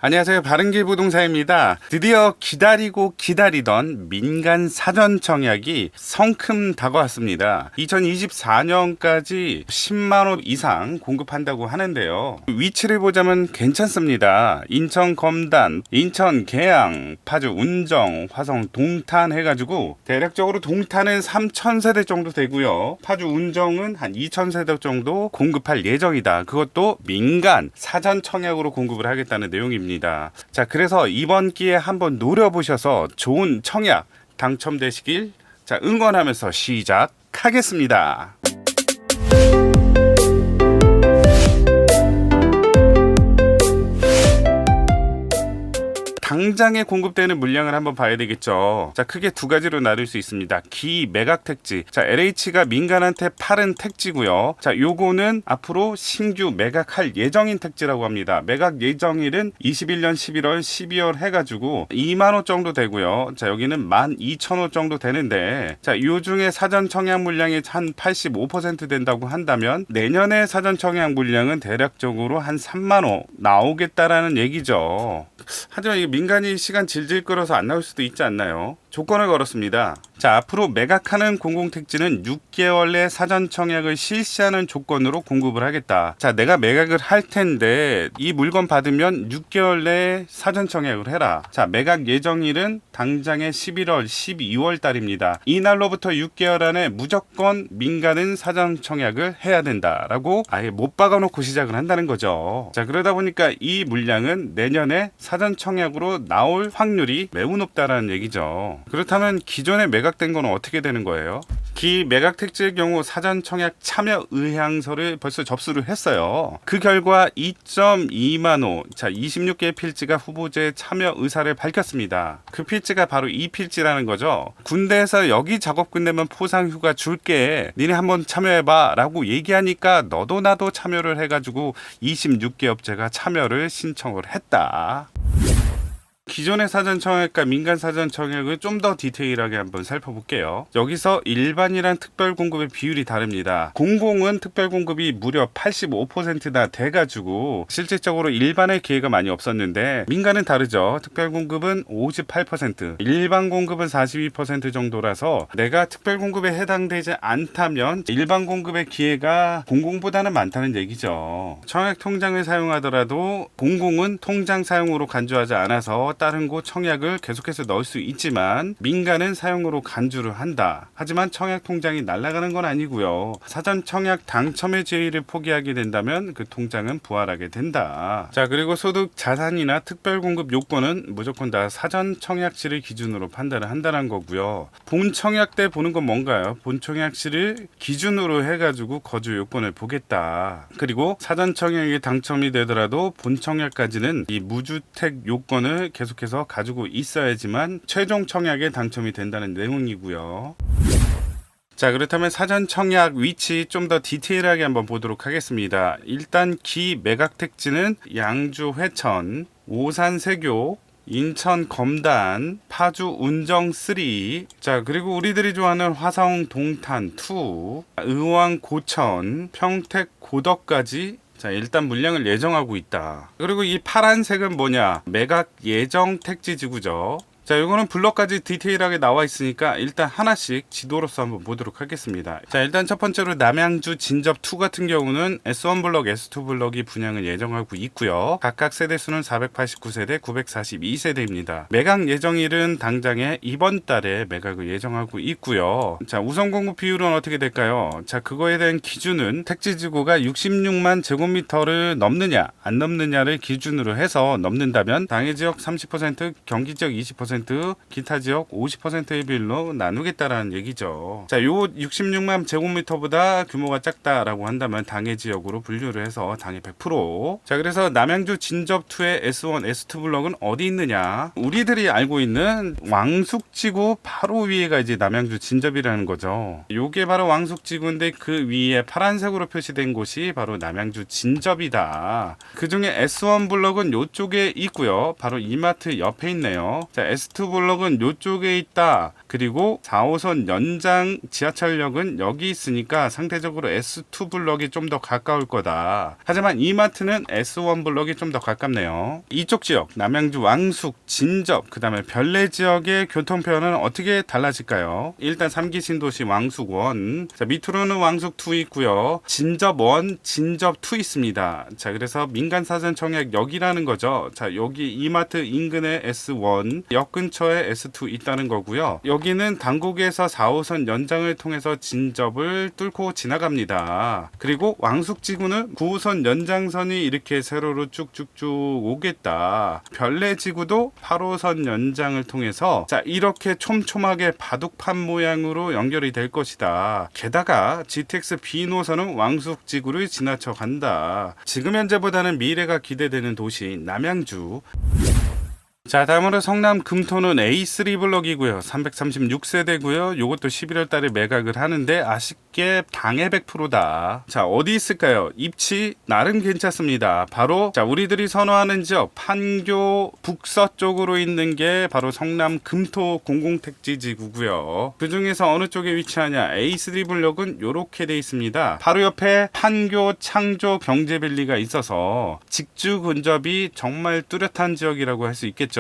안녕하세요. 바른길부동산입니다. 드디어 기다리고 기다리던 민간 사전 청약이 성큼 다가왔습니다. 2024년까지 10만 호 이상 공급한다고 하는데요. 위치를 보자면 괜찮습니다. 인천 검단, 인천 계양, 파주 운정, 화성 동탄 해가지고 대략적으로 동탄은 3,000세대 정도 되고요. 파주 운정은 한 2,000세대 정도 공급할 예정이다. 그것도 민간 사전 청약으로 공급을 하겠다는 내용입니다. 자, 그래서 이번 기회에 한번 노려보셔서 좋은 청약 당첨되시길 응원하면서 시작하겠습니다. 당장에 공급되는 물량을 한번 봐야 되겠죠. 자, 크게 두 가지로 나눌 수 있습니다. 기 매각 택지. 자, LH가 민간한테 팔은 택지고요. 자, 요거는 앞으로 신규 매각할 예정인 택지라고 합니다. 매각 예정일은 21년 11월, 12월 해가지고 2만 호 정도 되고요. 자, 여기는 12,000호 정도 되는데, 자, 요 중에 사전 청약 물량이 한 85% 된다고 한다면 내년에 사전 청약 물량은 대략적으로 한 3만 호 나오겠다라는 얘기죠. 하지만 이 민간이 시간 질질 끌어서 안 나올 수도 있지 않나요? 조건을 걸었습니다. 자, 앞으로 매각하는 공공택지는 6개월 내 사전 청약을 실시하는 조건으로 공급을 하겠다. 자, 내가 매각을 할 텐데 이 물건 받으면 6개월 내에 사전 청약을 해라. 자, 매각 예정일은 당장의 11월, 12월 달입니다. 이날로부터 6개월 안에 무조건 민간은 사전 청약을 해야 된다라고 아예 못 박아놓고 시작을 한다는 거죠. 자, 그러다 보니까 이 물량은 내년에 사전 청약으로 나올 확률이 매우 높다라는 얘기죠. 그렇다면 기존에 매각된 건 어떻게 되는 거예요? 기 매각 택지의 경우 사전 청약 참여 의향서를 벌써 접수를 했어요. 그 결과 2.2만 호, 자, 26개의 필지가 후보자의 참여 의사를 밝혔습니다. 그 필지가 바로 이 필지라는 거죠. 군대에서 여기 작업 끝내면 포상 휴가 줄게. 니네 한번 참여해봐 라고 얘기하니까 너도 나도 참여를 해가지고 26개 업체가 참여를 신청을 했다. 기존의 사전 청약과 민간 사전 청약을 좀 더 디테일하게 한번 살펴볼게요. 여기서 일반이랑 특별 공급의 비율이 다릅니다. 공공은 특별 공급이 무려 85%나 돼가지고 실질적으로 일반의 기회가 많이 없었는데, 민간은 다르죠. 특별 공급은 58%, 일반 공급은 42% 정도라서 내가 특별 공급에 해당되지 않다면 일반 공급의 기회가 공공보다는 많다는 얘기죠. 청약 통장을 사용하더라도 공공은 통장 사용으로 간주하지 않아서 다른 곳 청약을 계속해서 넣을 수 있지만 민간은 사용으로 간주를 한다. 하지만 청약 통장이 날아가는 건 아니고요. 사전 청약 당첨의 지위를 포기하게 된다면 그 통장은 부활하게 된다. 자, 그리고 소득, 자산이나 특별 공급 요건은 무조건 다 사전 청약시를 기준으로 판단을 한다는 거고요. 본 청약 때 보는 건 뭔가요? 본 청약시를 기준으로 해가지고 거주 요건을 보겠다. 그리고 사전 청약이 당첨이 되더라도 본 청약까지는 이 무주택 요건을 계속해서 가지고 있어야지만 최종 청약에 당첨이 된다는 내용이고요. 자, 그렇다면 사전 청약 위치 좀 더 디테일하게 한번 보도록 하겠습니다. 일단 기 매각 택지는 양주 회천, 오산 세교, 인천 검단, 파주 운정 3, 자, 그리고 우리들이 좋아하는 화성 동탄 2, 의왕 고천, 평택 고덕까지 자, 일단 물량을 예정하고 있다. 그리고 이 파란색은 뭐냐? 매각 예정 택지 지구죠. 자, 이거는 블럭까지 디테일하게 나와 있으니까 일단 하나씩 지도로서 한번 보도록 하겠습니다. 자, 일단 첫 번째로 남양주 진접2 같은 경우는 S1 블럭, S2 블럭이 분양을 예정하고 있고요. 각각 세대수는 489세대, 942세대입니다. 매각 예정일은 당장에 이번 달에 매각을 예정하고 있고요. 자, 우선 공급 비율은 어떻게 될까요? 자, 그거에 대한 기준은 택지 지구가 66만 제곱미터를 넘느냐, 안 넘느냐를 기준으로 해서 넘는다면 당해 지역 30%, 경기 지역 20%, 기타 지역 50%의 비율로 나누겠다라는 얘기죠. 자, 요 66만 제곱미터보다 규모가 작다라고 한다면 당해 지역으로 분류를 해서 당해 100%. 자, 그래서 남양주 진접2의 S1, S2 블럭은 어디 있느냐? 우리들이 알고 있는 왕숙지구 바로 위에가 이제 남양주 진접이라는 거죠. 요게 바로 왕숙지구인데 그 위에 파란색으로 표시된 곳이 바로 남양주 진접이다. 그 중에 S1 블럭은 요쪽에 있고요. 바로 이마트 옆에 있네요. 자, S2 블럭은 요쪽에 있다. 그리고 4호선 연장 지하철역은 여기 있으니까 상대적으로 S2 블럭이 좀 더 가까울 거다. 하지만 이마트는 S1 블럭이 좀 더 가깝네요. 이쪽 지역 남양주 왕숙, 진접, 그 다음에 별내 지역의 교통편은 어떻게 달라질까요? 일단 3기 신도시 왕숙1, 자, 밑으로는 왕숙2 있고요. 진접1, 진접2 있습니다. 자, 그래서 민간사전 청약 역이라는 거죠. 자, 여기 이마트 인근에 S1, 역 근처에 S2 있다는 거고요. 여기는 당국에서 4호선 연장을 통해서 진접을 뚫고 지나갑니다. 그리고 왕숙지구는 9호선 연장선이 이렇게 세로로 쭉쭉쭉 오겠다. 별내지구도 8호선 연장을 통해서 자, 이렇게 촘촘하게 바둑판 모양으로 연결이 될 것이다. 게다가 GTX B 노선은 왕숙지구를 지나쳐 간다. 지금 현재보다는 미래가 기대되는 도시 남양주. 자, 다음으로 성남 금토는 A3 블럭이고요. 336세대고요. 요것도 11월 달에 매각을 하는데 아쉽게 방해 100%다. 자, 어디 있을까요? 입지 나름 괜찮습니다. 바로 자, 우리들이 선호하는 지역 판교 북서쪽으로 있는 게 바로 성남 금토 공공택지 지구고요. 그 중에서 어느 쪽에 위치하냐? A3 블럭은 요렇게 돼 있습니다. 바로 옆에 판교 창조 경제밸리가 있어서 직주 근접이 정말 뚜렷한 지역이라고 할 수 있겠죠.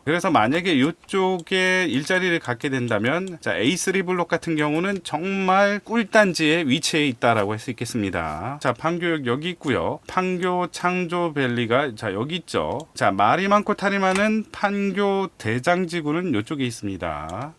그래서 만약에 이쪽에 일자리를 갖게 된다면 자, A3 블록 같은 경우는 정말 꿀단지에 위치해 있다라고 할 수 있겠습니다. 자, 판교역 여기 있고요. 판교 창조밸리가 자, 여기 있죠. 자, 말이 많고 탈이 많은 판교 대장지구는 이쪽에 있습니다.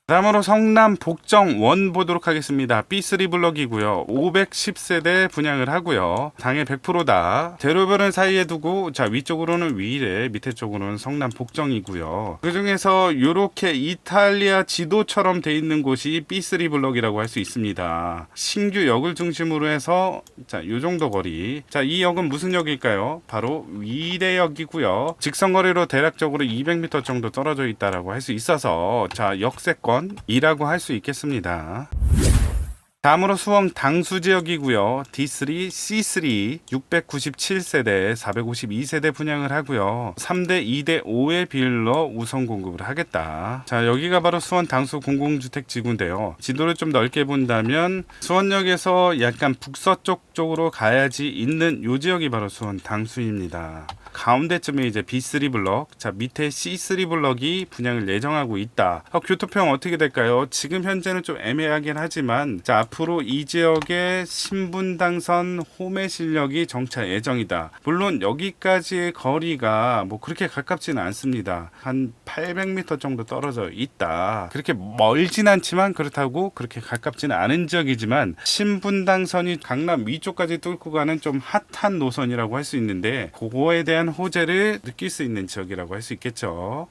다음으로 성남 복정 원 보도록 하겠습니다. B3 블럭이고요. 510세대 분양을 하고요. 당해 100%다. 대로변을 사이에 두고 자, 위쪽으로는 위례, 밑에 쪽으로는 성남 복정이고요. 그 중에서 이렇게 이탈리아 지도처럼 돼 있는 곳이 B3 블럭이라고 할 수 있습니다. 신규 역을 중심으로 해서 자, 요 정도 거리. 자, 이 역은 무슨 역일까요? 바로 위례역이고요. 직선 거리로 대략적으로 200m 정도 떨어져 있다라고 할 수 있어서 자, 역세권 이라고 할 수 있겠습니다. 다음으로 수원 당수 지역이고요. D3, C3 697세대 452세대 분양을 하고요. 3대 2대 5의 비율로 우선 공급을 하겠다. 자, 여기가 바로 수원 당수 공공주택 지구인데요. 지도를 좀 넓게 본다면 수원역에서 약간 북서쪽 쪽으로 가야지 있는 요 지역이 바로 수원 당수입니다. 가운데쯤에 이제 B3 블럭, 자, 밑에 C3 블럭이 분양을 예정하고 있다. 교토평 어떻게 될까요? 지금 현재는 좀 애매하긴 하지만 자, 앞으로 이 지역의 신분당선 홈의 실력이 정차 예정이다. 물론 여기까지의 거리가 뭐 그렇게 가깝지는 않습니다. 한 800m 정도 떨어져 있다. 그렇게 멀진 않지만 그렇다고 그렇게 가깝지는 않은 지역이지만 신분당선이 강남 위쪽까지 뚫고 가는 좀 핫한 노선이라고 할 수 있는데 그거에 대한 호재를 느낄 수 있는 지역이라고 할 수 있겠죠.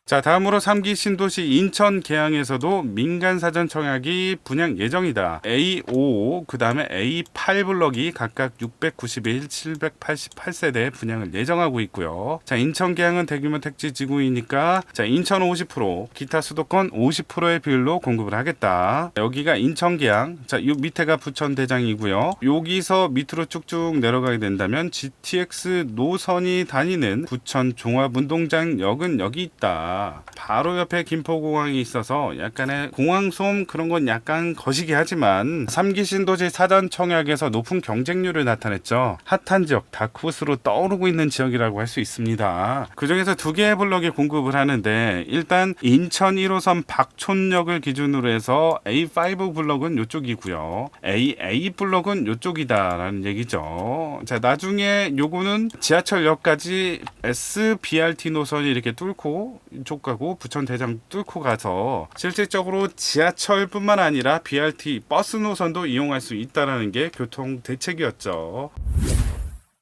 자, 다음으로 3기 신도시 인천 계양에서도 민간사전 청약이 분양 예정이다. A5, 그 다음에 A8 블럭이 각각 691, 788세대 분양을 예정하고 있고요. 자, 인천 계양은 대규모 택지 지구이니까 자, 인천 50%, 기타 수도권 50%의 비율로 공급을 하겠다. 여기가 인천 계양, 자, 요 밑에가 부천 대장이고요. 여기서 밑으로 쭉쭉 내려가게 된다면 GTX 노선이 다니는 부천 종합운동장역은 여기 있다. 바로 옆에 김포공항이 있어서 약간의 공항솜 그런 건 약간 거시기 하지만 3기 신도시 사전 청약에서 높은 경쟁률을 나타냈죠. 핫한 지역, 다크호스로 떠오르고 있는 지역이라고 할 수 있습니다. 그 중에서 두 개의 블럭이 공급을 하는데 일단 인천 1호선 박촌역을 기준으로 해서 A5 블럭은 이쪽이고요. AA 블럭은 이쪽이다라는 얘기죠. 자, 나중에 요거는 지하철역까지 SBRT 노선이 이렇게 뚫고 쪽 가고 부천 대장 뚫고 가서 실질적으로 지하철뿐만 아니라 BRT 버스 노선도 이용할 수 있다라는 게 교통 대책이었죠.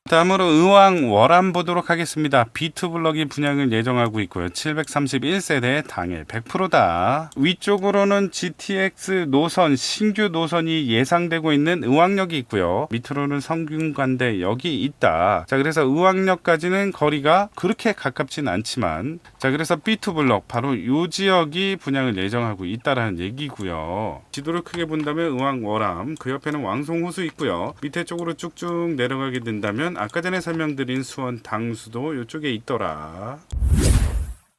다음으로 의왕 월암 보도록 하겠습니다. B2 블럭이 분양을 예정하고 있고요. 731세대 당일 100%다. 위쪽으로는 GTX 노선, 신규 노선이 예상되고 있는 의왕역이 있고요. 밑으로는 성균관대역이 있다. 자, 그래서 의왕역까지는 거리가 그렇게 가깝진 않지만 자, 그래서 B2 블럭 바로 이 지역이 분양을 예정하고 있다라는 얘기고요. 지도를 크게 본다면 의왕 월암, 그 옆에는 왕송호수 있고요. 밑에 쪽으로 쭉쭉 내려가게 된다면 아까 전에 설명드린 수원 당수도 이쪽에 있더라.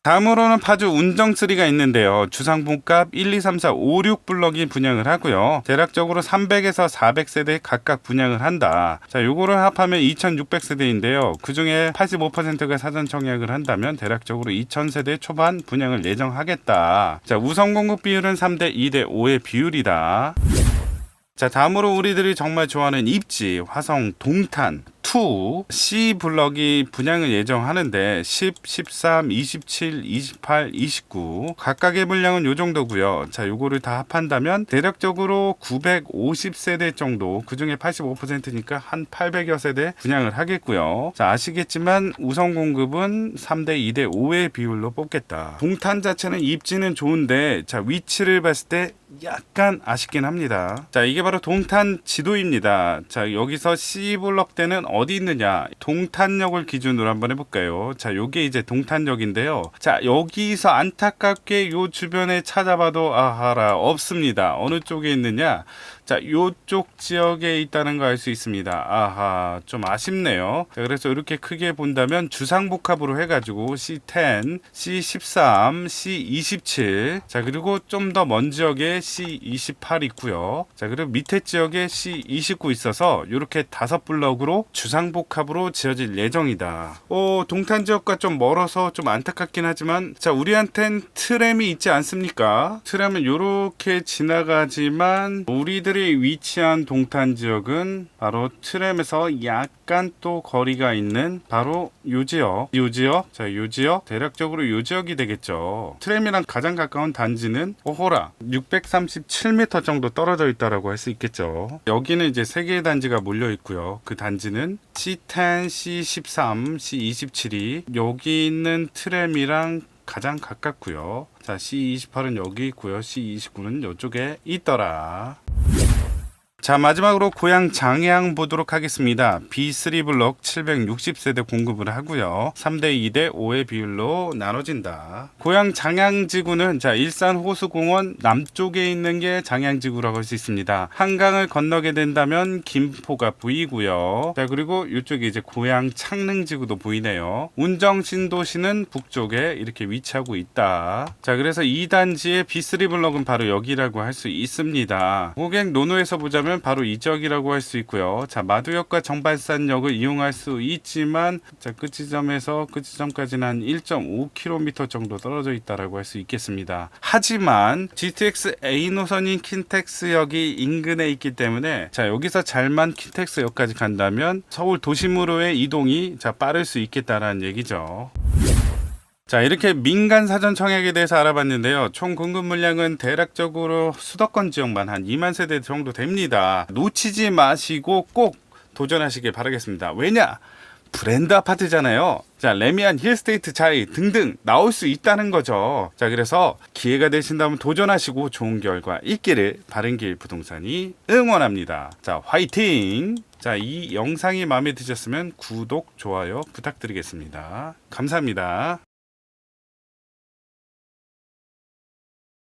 다음으로는 파주 운정3가 있는데요. 주상품값 1, 2, 3, 4, 5, 6 블럭이 분양을 하고요. 대략적으로 300에서 400세대 각각 분양을 한다. 자, 요거를 합하면 2600세대인데요. 그 중에 85%가 사전 청약을 한다면 대략적으로 2000세대 초반 분양을 예정하겠다. 자, 우선 공급 비율은 3대 2대 5의 비율이다. 자, 다음으로 우리들이 정말 좋아하는 입지, 화성, 동탄, C 블럭이 분양을 예정하는데 10, 13, 27, 28, 29 각각의 분량은 요 정도고요. 자, 요거를 다 합한다면 대략적으로 950세대 정도, 그중에 85%니까 한 800여 세대 분양을 하겠고요. 자, 아시겠지만 우선 공급은 3대 2대 5의 비율로 뽑겠다. 동탄 자체는 입지는 좋은데 자, 위치를 봤을 때 약간 아쉽긴 합니다. 자, 이게 바로 동탄 지도입니다. 자, 여기서 C 블럭 대는 어디 있느냐? 동탄역을 기준으로 한번 해볼까요? 자, 요게 이제 동탄역인데요. 자, 여기서 안타깝게 요 주변에 찾아봐도 아하라 없습니다. 어느 쪽에 있느냐? 자, 요쪽 지역에 있다는 거 알 수 있습니다. 아하, 좀 아쉽네요. 자, 그래서 이렇게 크게 본다면 주상복합으로 해가지고 C10, C13, C27, 자, 그리고 좀 더 먼 지역에 C28 있고요. 자, 그리고 밑에 지역에 C29 있어서 이렇게 5블럭으로 주상복합으로 지어질 예정이다. 동탄 지역과 좀 멀어서 좀 안타깝긴 하지만 자, 우리한텐 트램이 있지 않습니까? 트램은 이렇게 지나가지만 우리들이 위치한 동탄 지역은 바로 트램에서 약간 또 거리가 있는 바로 요 지역. 자, 요 지역 대략적으로 요 지역이 되겠죠. 트램이랑 가장 가까운 단지는 오호라 637m 정도 떨어져 있다라고 할 수 있겠죠. 여기는 이제 3개의 단지가 몰려 있고요. 그 단지는 C10, C13, C27이 여기 있는 트램이랑 가장 가깝고요. 자, C28은 여기 있고요. C29는 이쪽에 있더라. 자, 마지막으로 고양 장해항 보도록 하겠습니다. B3 블록 760세대 공급을 하고요. 3대 2대 5의 비율로 나눠진다. 고양 장양지구는 자, 일산 호수공원 남쪽에 있는 게 장양지구라고 할 수 있습니다. 한강을 건너게 된다면 김포가 보이고요. 자, 그리고 이쪽에 이제 고양 창릉지구도 보이네요. 운정 신도시는 북쪽에 이렇게 위치하고 있다. 자, 그래서 이 단지의 B3 블록은 바로 여기라고 할 수 있습니다. 고객 노노에서 보자면 바로 이 지역이라고 할 수 있고요. 자, 마두역과 정발산역을 이용할 수 있지만 자, 끝 지점에서 끝 지점까지는 한 1.5km 정도 떨어져 있다라고 할 수 있겠습니다. 하지만 GTX A 노선인 킨텍스역이 인근에 있기 때문에 자, 여기서 잘만 킨텍스역까지 간다면 서울 도심으로의 이동이 자, 빠를 수 있겠다라는 얘기죠. 자, 이렇게 민간 사전 청약에 대해서 알아봤는데요. 총 공급 물량은 대략적으로 수도권 지역만 한 2만 세대 정도 됩니다. 놓치지 마시고 꼭 도전하시길 바라겠습니다. 왜냐? 브랜드 아파트잖아요. 자, 레미안, 힐스테이트, 자이 등등 나올 수 있다는 거죠. 자, 그래서 기회가 되신다면 도전하시고 좋은 결과 있기를 바른길 부동산이 응원합니다. 자, 화이팅! 자, 이 영상이 마음에 드셨으면 구독, 좋아요 부탁드리겠습니다. 감사합니다.